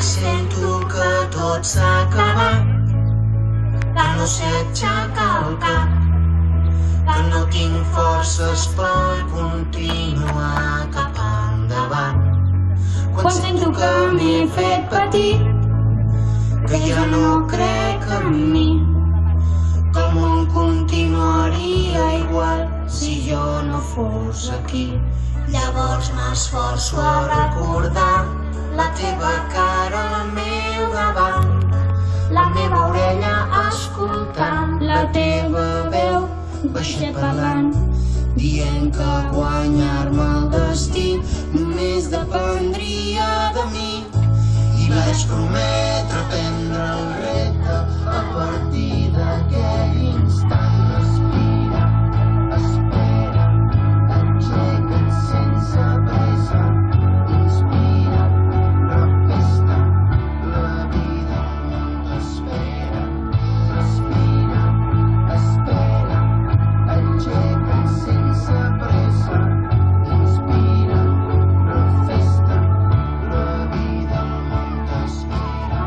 sento que tot s'ha acabat, que no sé aixecar el cap, que no tinc forces per continuar cap endavant. Quan sento que m'he fet petit, que ja no crec en mi, que el món continuaria igual si jo no fos aquí. Llavors m'esforço a recordar la teva cara al meu davant, la meva orella escoltant, la teva veu baixet parlant, dient que guanyar-me el destí només dependria de mi. I vaig prometre prendre el repte a partir d'aquell instant. Respira, espera, aixeca't sense pressa, inspira, refesta, la vida no t'espera. Respira, espera, aixeca't sense pressa, inspira, refesta, la vida no t'espera.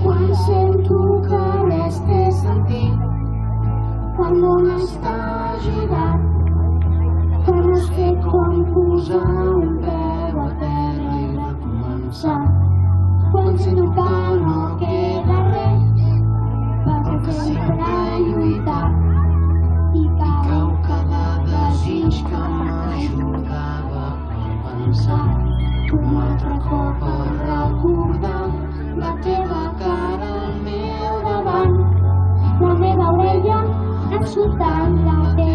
Quan sento que res té sentit, quan el món està girant, que no sé com posar un peu a terra i recomençar. Quan sento que no queda res, pel que sempre he lluitat, i cau cada desig que m'ajudava a pensar. Un altre cop a recordar la teva cara al meu davant, la meva orella escoltant la teva